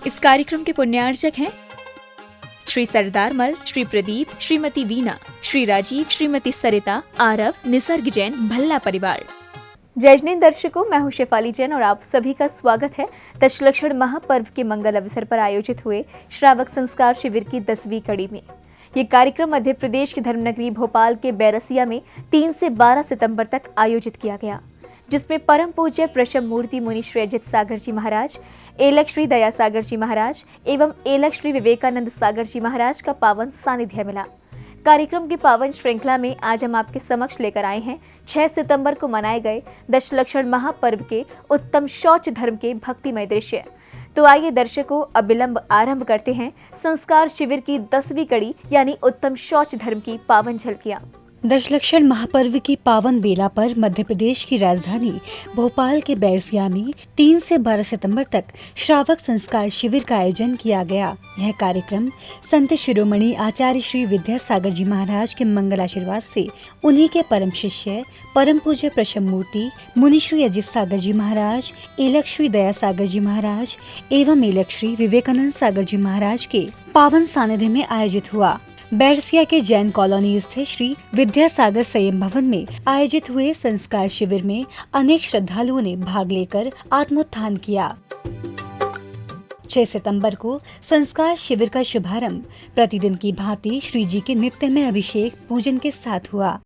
इस कार्यक्रम के पुण्यार्चक हैं श्री सरदार मल, श्री प्रदीप, श्रीमती वीना, श्री राजीव, श्रीमती सरिता, आरव, निसर्ग जैन, भल्ला परिवार। जय जैन दर्शकों, मैं हूं शेफाली जैन और आप सभी का स्वागत है दशलक्षण महापर्व के मंगल अवसर पर आयोजित हुए श्रावक संस्कार शिविर की 10वीं कड़ी में। ये कार्यक्रम मध्य प्रदेश की धर्मनगरी भोपाल के बैरसिया में 3 से 12 सितंबर तक आयोजित किया गया, जिसमें परम पूज्य प्रशम मूर्ति मुनि श्री अजित सागर जी महाराज, एलक श्री दया सागर जी महाराज एवं एलक श्री विवेकानंद सागर जी महाराज का पावन सानिध्य मिला। कार्यक्रम की पावन श्रृंखला में आज हम आपके समक्ष लेकर आए हैं 6 सितंबर को मनाए गए दशलक्षण महापर्व के उत्तम शौच धर्म के भक्तिमय दृश्य। तो आइए दर्शकों, अविलंब आरंभ करते हैं संस्कार शिविर की 10वीं कड़ी यानी उत्तम शौच धर्म की पावन झलकियां। दशलक्षण महापर्व की पावन बेला पर मध्य प्रदेश की राजधानी भोपाल के बैरसिया में 3 से 12 सितंबर तक श्रावक संस्कार शिविर का आयोजन किया गया। यह कार्यक्रम संत शिरोमणि आचार्य श्री विद्यासागर जी महाराज के मंगल आशीर्वाद से उन्हीं के परम शिष्य परम पूज्य प्रशम मूर्ति मुनि श्री अजित सागर जी महाराज, एलक श्री दया सागर जी महाराज एवं एलक श्री विवेकानंद सागर जी महाराज के पावन सानिध्य में आयोजित हुआ। बैरसिया के जैन कॉलोनी स्थित श्री विद्यासागर संयम भवन में आयोजित हुए संस्कार शिविर में अनेक श्रद्धालुओं ने भाग लेकर आत्मोत्थान किया। 6 सितंबर को संस्कार शिविर का शुभारंभ प्रतिदिन की भांति श्री जी के नित्यमय अभिषेक पूजन के साथ हुआ।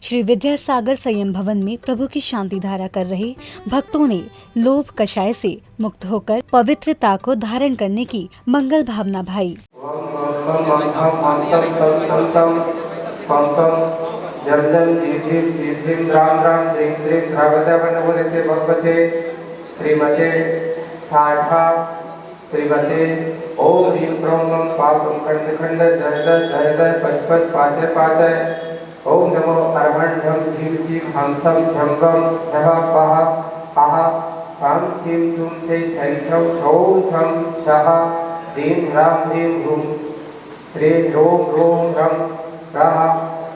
श्री विद्यासागर संयम भवन में प्रभु की शांति धारा कर रहे भक्तों ने लोभ कषाय से मुक्त होकर पवित्रता को धारण करने की मंगल भावना भाई। ओम नमो अरहंढम झीम सीम हंसम झंगम झह पह अह छम छिम झुम थे थै छौ छौ छम छह ह्रीं ह्रां ह्रीं ह्रूं ह्रीं ह्रों ह्रों ह्रं ह्रः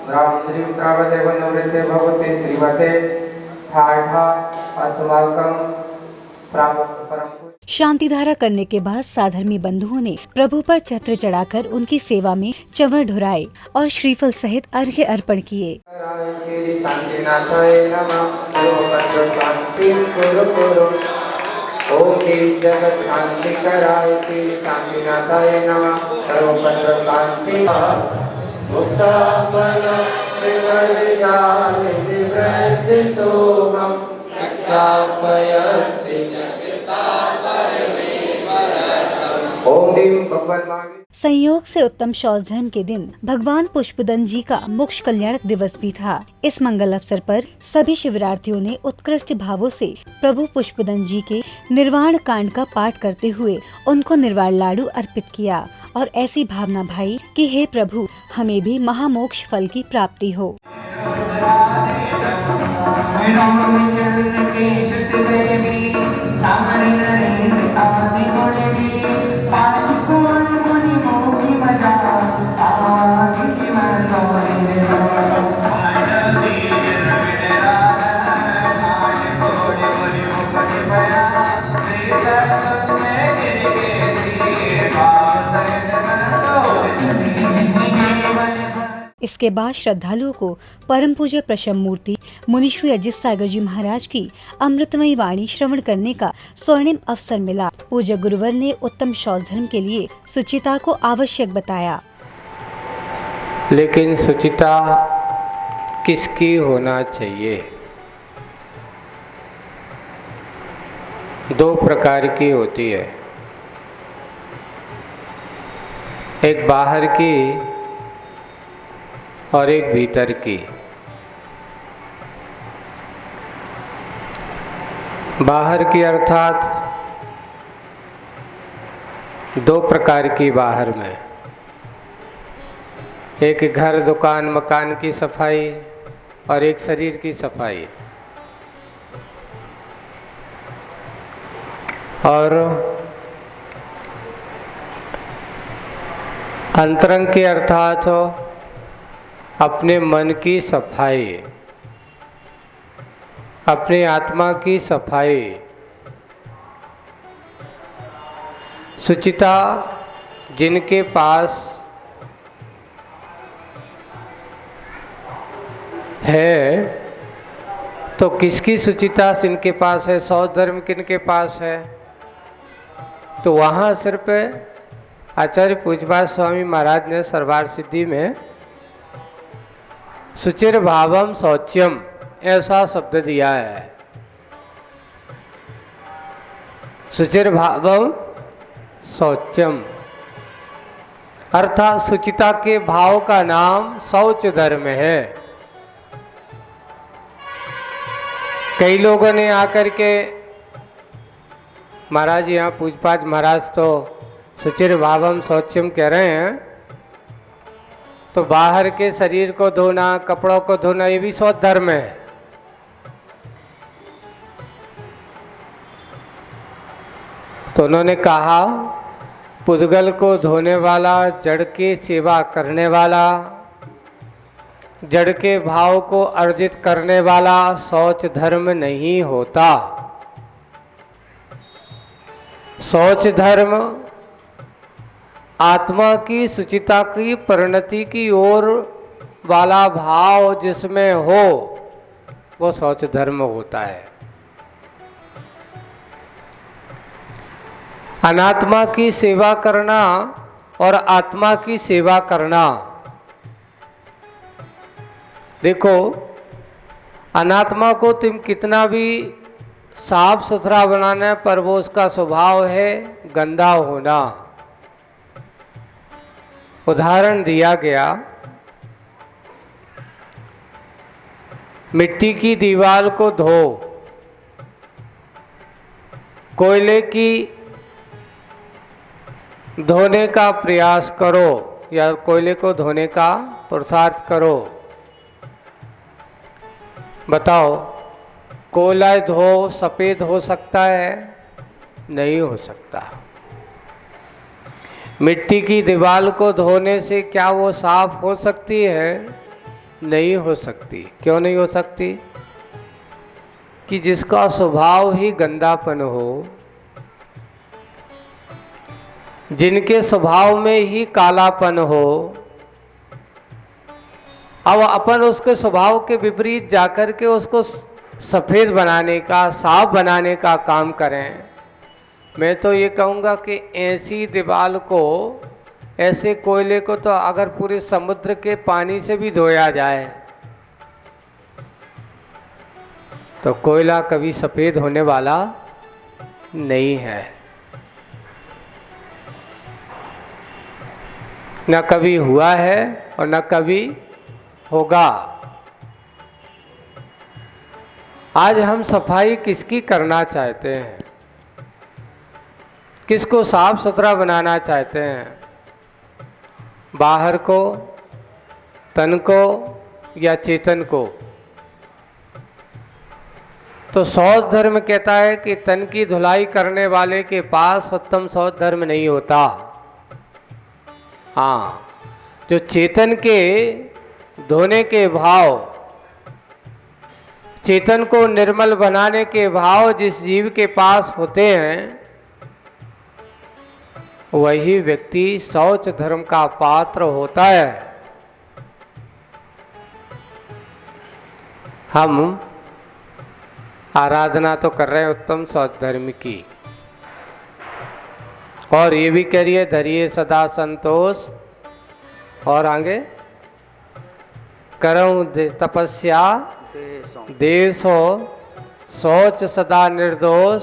ह्रां ह्रीं ह्रावदेव नवृते भगवते श्रीमते ठाठा अस्माकं परम। शांति धारा करने के बाद साधर्मी बंधुओं ने प्रभु पर छत्र चढ़ाकर उनकी सेवा में चंवर ढुराए और श्रीफल सहित अर्घ्य अर्पण किए। संयोग से उत्तम शौच धर्म के दिन भगवान पुष्पदंत जी का मोक्ष कल्याणक दिवस भी था। इस मंगल अवसर पर सभी शिवरार्थियों ने उत्कृष्ट भावों से प्रभु पुष्पदंत जी के निर्वाण कांड का पाठ करते हुए उनको निर्वाण लाडू अर्पित किया और ऐसी भावना भाई कि हे प्रभु, हमें भी महामोक्ष फल की प्राप्ति हो। इसके बाद श्रद्धालुओं को परम पूज्य प्रशम मूर्ति मुनि श्री अजित सागर जी महाराज की अमृतमयी वाणी श्रवण करने का स्वर्णिम अवसर मिला। पूज्य गुरुवर ने उत्तम शौच धर्म के लिए सुचिता को आवश्यक बताया। लेकिन सुचिता किसकी होना चाहिए? दो प्रकार की होती है, एक बाहर की और एक भीतर की। बाहर की अर्थात दो प्रकार की बाहर में, एक घर दुकान मकान की सफाई और एक शरीर की सफाई। और अंतरंग के अर्थात अपने मन की सफाई, अपनी आत्मा की सफाई। शुचिता जिनके पास है, तो किसकी शुचिता जिनके पास है, सौ धर्म किनके पास है, तो वहाँ सिर्फ आचार्य पूज्यपाद स्वामी महाराज ने सर्वार्थ सिद्धि में शुचिर भावम शौच्यम ऐसा शब्द दिया है। शुचिर भावम शौच्यम अर्थात शुचिता के भाव का नाम शौच धर्म है। कई लोगों ने आकर के महाराज यहाँ पूज्यपाद महाराज तो शुचिर भावम शौच्यम कह रहे हैं, तो बाहर के शरीर को धोना, कपड़ों को धोना, ये भी शौच धर्म है। तो उन्होंने कहा पुद्गल को धोने वाला, जड़ की सेवा करने वाला, जड़ के भाव को अर्जित करने वाला शौच धर्म नहीं होता। शौच धर्म आत्मा की शुचिता की परिणति की ओर वाला भाव जिसमें हो, वो शौच धर्म होता है। अनात्मा की सेवा करना और आत्मा की सेवा करना, देखो अनात्मा को तुम कितना भी साफ सुथरा बनाना पर वो उसका स्वभाव है गंदा होना। उदाहरण दिया गया, मिट्टी की दीवार को धो, कोयले की धोने का प्रयास करो या कोयले को धोने का पुरुषार्थ करो। बताओ कोयला धो सफ़ेद हो सकता है? नहीं हो सकता। मिट्टी की दीवार को धोने से क्या वो साफ हो सकती है? नहीं हो सकती। क्यों नहीं हो सकती? कि जिसका स्वभाव ही गंदापन हो, जिनके स्वभाव में ही कालापन हो, अब अपन उसके स्वभाव के विपरीत जाकर के उसको सफ़ेद बनाने का, साफ बनाने का काम करें। मैं तो ये कहूँगा कि ऐसी दीवार को, ऐसे कोयले को तो अगर पूरे समुद्र के पानी से भी धोया जाए तो कोयला कभी सफ़ेद होने वाला नहीं है, न कभी हुआ है और न कभी होगा। आज हम सफाई किसकी करना चाहते हैं? किसको साफ सुथरा बनाना चाहते हैं? बाहर को, तन को या चेतन को? तो शौच धर्म कहता है कि तन की धुलाई करने वाले के पास उत्तम शौच धर्म नहीं होता। हाँ, जो चेतन के धोने के भाव, चेतन को निर्मल बनाने के भाव जिस जीव के पास होते हैं, वही व्यक्ति शौच धर्म का पात्र होता है। हम आराधना तो कर रहे हैं उत्तम शौच धर्म की, और ये भी करिए धरिए सदा संतोष, और आगे करऊं तपस्या देश हो, शौच सदा निर्दोष,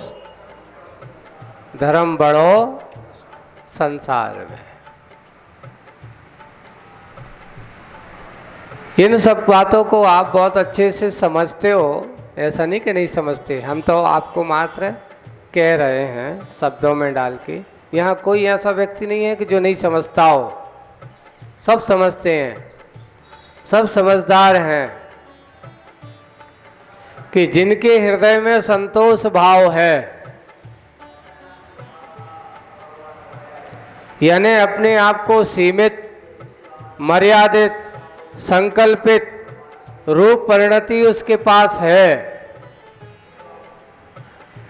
धर्म बढ़ो संसार में। इन सब बातों को आप बहुत अच्छे से समझते हो, ऐसा नहीं कि नहीं समझते। हम तो आपको मात्र कह रहे हैं शब्दों में डाल के। यहाँ कोई ऐसा व्यक्ति नहीं है कि जो नहीं समझता हो, सब समझते हैं, सब समझदार हैं। कि जिनके हृदय में संतोष भाव है, यानी अपने आप को सीमित, मर्यादित, संकल्पित रूप परिणति उसके पास है,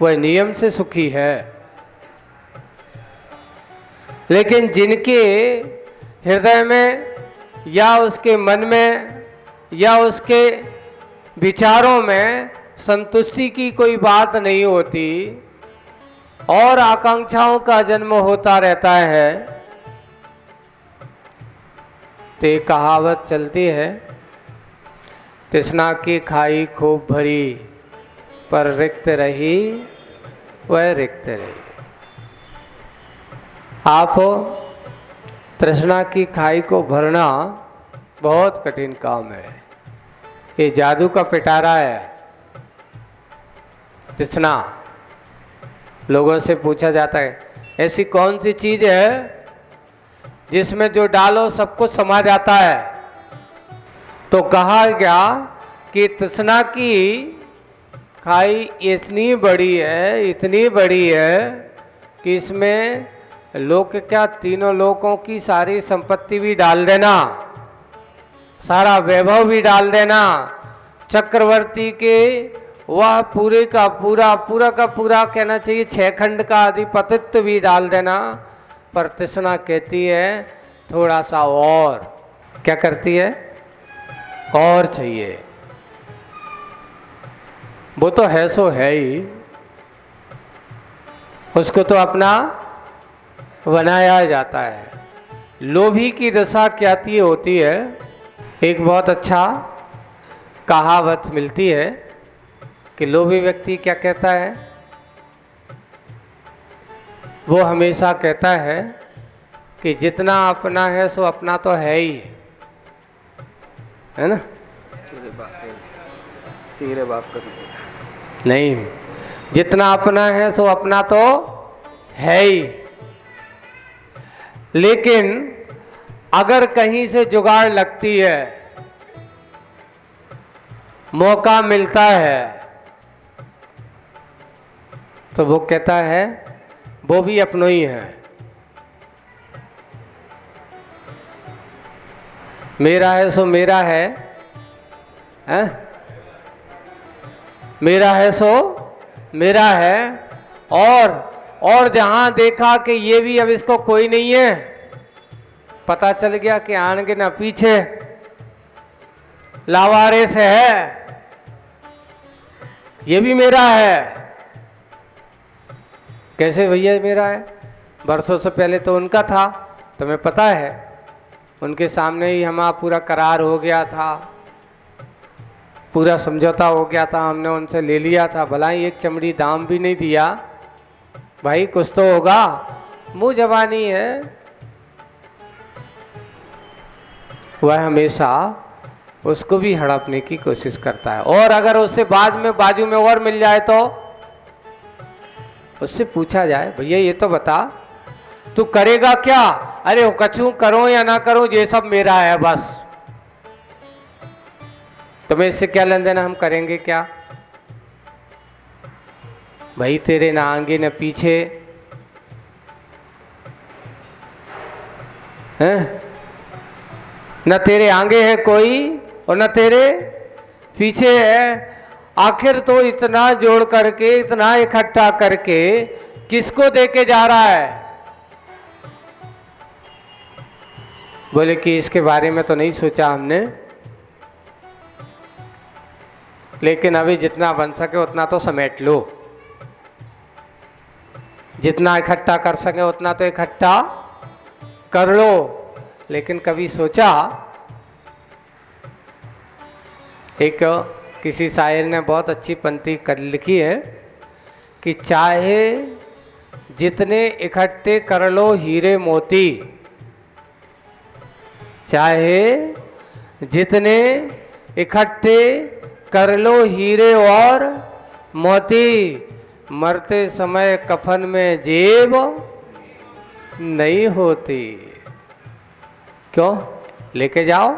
वह नियम से सुखी है। लेकिन जिनके हृदय में या उसके मन में या उसके विचारों में संतुष्टि की कोई बात नहीं होती और आकांक्षाओं का जन्म होता रहता है, तो एक कहावत चलती है, तृष्णा की खाई खूब भरी पर रिक्त रही वह रिक्त रही। आप तृष्णा की खाई को भरना बहुत कठिन काम है। ये जादू का पिटारा है। तृष्णा, लोगों से पूछा जाता है ऐसी कौन सी चीज है जिसमें जो डालो सब कुछ समा जाता है। तो कहा गया कि तृष्णा की खाई इतनी बड़ी है, इतनी बड़ी है कि इसमें लोक क्या, तीनों लोकों की सारी संपत्ति भी डाल देना, सारा वैभव भी डाल देना, चक्रवर्ती के वह पूरे का पूरा कहना चाहिए 6 खंड का आधिपतित्व भी डाल देना, पर तृष्णा कहती है थोड़ा सा और। क्या करती है? और चाहिए। वो तो है सो है ही, उसको तो अपना बनाया जाता है। लोभी की दशा क्या होती है? एक बहुत अच्छा कहावत मिलती है कि लोभी व्यक्ति क्या कहता है, वो हमेशा कहता है कि जितना अपना है सो अपना तो है ही, है ना? तेरे बाप का नहीं, जितना अपना है सो अपना तो है ही। लेकिन अगर कहीं से जुगाड़ लगती है, मौका मिलता है, तो वो कहता है वो भी अपनों ही है। मेरा है सो मेरा है, हैं? मेरा है सो मेरा है। और जहां देखा कि ये भी अब इसको कोई नहीं है, पता चल गया कि आगे ना पीछे लावारिस है, ये भी मेरा है। कैसे भैया मेरा है? बरसों से पहले तो उनका था, तुम्हें पता है। उनके सामने ही हमारा पूरा करार हो गया था, पूरा समझौता हो गया था, हमने उनसे ले लिया था। भला ही एक चमड़ी दाम भी नहीं दिया। भाई कुछ तो होगा, मुंह जबानी है। वह हमेशा उसको भी हड़पने की कोशिश करता है, और अगर उससे बाद में बाजू में और मिल जाए तो उससे पूछा जाए, भैया ये तो बता तू करेगा क्या? अरे कछू करो या ना करो, ये सब मेरा है बस, तुम्हें इससे क्या लेन देना, हम करेंगे क्या? भाई तेरे ना आगे न पीछे हैं, न तेरे आगे है कोई और न तेरे पीछे है। आखिर तो इतना जोड़ करके, इतना इकट्ठा करके किसको देके जा रहा है? बोले कि इसके बारे में तो नहीं सोचा हमने, लेकिन अभी जितना बन सके उतना तो समेट लो, जितना इकट्ठा कर सके उतना तो इकट्ठा कर लो। लेकिन कभी सोचा, एक किसी शायर ने बहुत अच्छी पंक्ति कर लिखी है कि चाहे जितने इकट्ठे कर लो हीरे मोती, चाहे जितने इकट्ठे कर लो हीरे और मोती, मरते समय कफन में जेब नहीं होती। क्यों? लेके जाओ।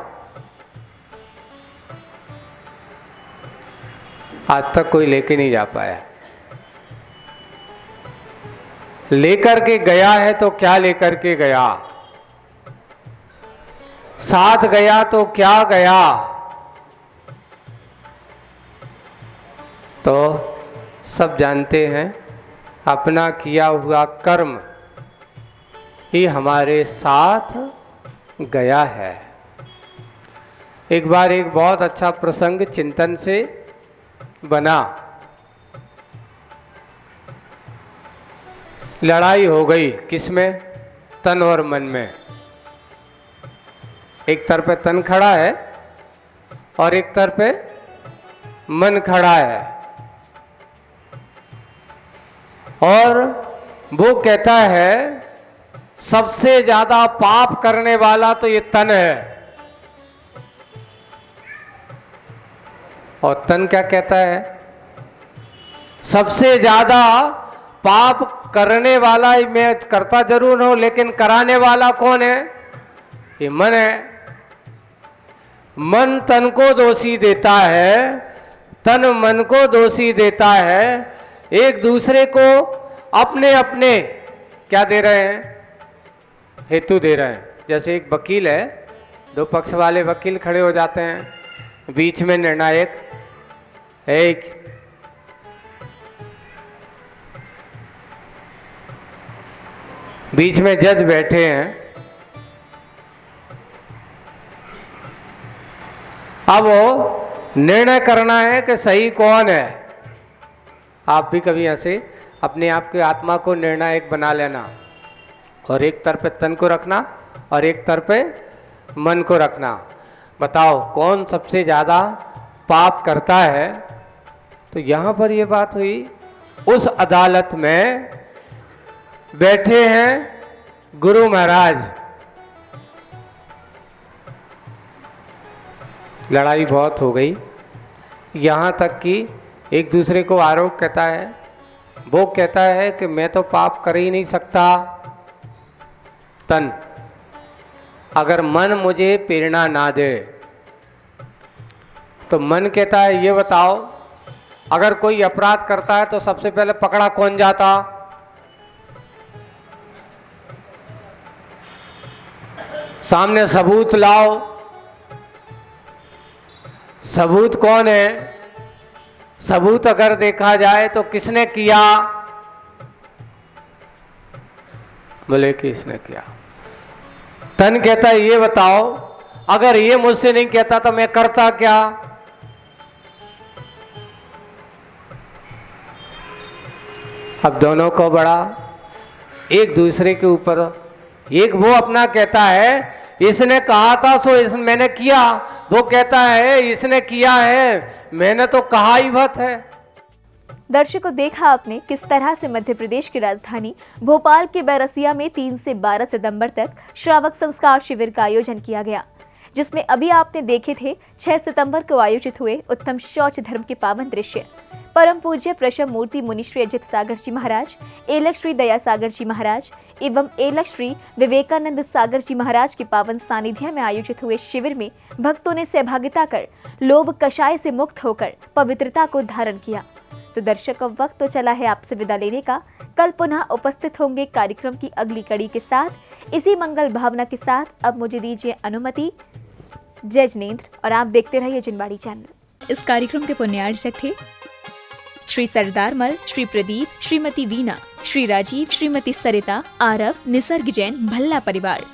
आज तक कोई लेके नहीं जा पाया। लेकर के गया है तो क्या लेकर के गया, साथ गया तो क्या गया। तो सब जानते हैं अपना किया हुआ कर्म ही हमारे साथ गया है। एक बार एक बहुत अच्छा प्रसंग चिंतन से बना। लड़ाई हो गई किसमें? तन और मन में। एक तरफ पे तन खड़ा है और एक तरफ पे मन खड़ा है, और वो कहता है सबसे ज्यादा पाप करने वाला तो ये तन है। और तन क्या कहता है? सबसे ज्यादा पाप करने वाला मैं करता जरूर हूं, लेकिन कराने वाला कौन है? ये मन है। मन तन को दोषी देता है, तन मन को दोषी देता है। एक दूसरे को अपने अपने क्या दे रहे हैं? हेतु दे रहे हैं। जैसे एक वकील है, दो पक्ष वाले वकील खड़े हो जाते हैं, बीच में निर्णायक एक बीच में जज बैठे हैं। अब वो निर्णय करना है कि सही कौन है। आप भी कभी ऐसे अपने आप के आत्मा को निर्णायक बना लेना, और एक तरफ पे तन को रखना और एक तरफ पे मन को रखना। बताओ कौन सबसे ज़्यादा पाप करता है? तो यहाँ पर ये बात हुई, उस अदालत में बैठे हैं गुरु महाराज। लड़ाई बहुत हो गई, यहाँ तक कि एक दूसरे को आरोप कहता है। वो कहता है कि मैं तो पाप कर ही नहीं सकता, तन, अगर मन मुझे प्रेरणा ना दे। तो मन कहता है ये बताओ, अगर कोई अपराध करता है तो सबसे पहले पकड़ा कौन जाता? सामने सबूत लाओ। सबूत कौन है? सबूत अगर देखा जाए तो किसने किया? बोले किसने किया। तन कहता है ये बताओ, अगर ये मुझसे नहीं कहता तो मैं करता क्या? अब दोनों को बड़ा एक दूसरे के ऊपर, एक वो अपना कहता है इसने कहा था सो मैंने किया, वो कहता है इसने किया है, मैंने तो कहा ही बात है। दर्शकों, देखा आपने किस तरह से मध्य प्रदेश की राजधानी भोपाल के बैरसिया में 3 से 12 सितंबर तक श्रावक संस्कार शिविर का आयोजन किया गया, जिसमें अभी आपने देखे थे 6 सितंबर को आयोजित हुए उत्तम शौच धर्म के पावन दृश्य। परम पूज्य प्रशम मूर्ति मुनि श्री अजित सागर जी महाराज, एलक श्री दया सागर जी महाराज एवं एलक श्री विवेकानंद सागर जी महाराज के पावन सानिध्य में आयोजित हुए शिविर में भक्तों ने सहभागिता कर लोभ कषाय से मुक्त होकर पवित्रता को धारण किया। तो दर्शकों, वक्त तो चला है आपसे विदा लेने का। कल पुनः उपस्थित होंगे कार्यक्रम की अगली कड़ी के साथ। इसी मंगल भावना के साथ अब मुझे दीजिए अनुमति। जय जिनेंद्र, और आप देखते रहिए जिनवाणी चैनल। इस कार्यक्रम के पुण्यार्चक थे श्री सरदार मल, श्री प्रदीप, श्रीमती वीना, श्री राजीव, श्रीमती सरिता, आरव, निसर्ग जैन, भल्ला परिवार।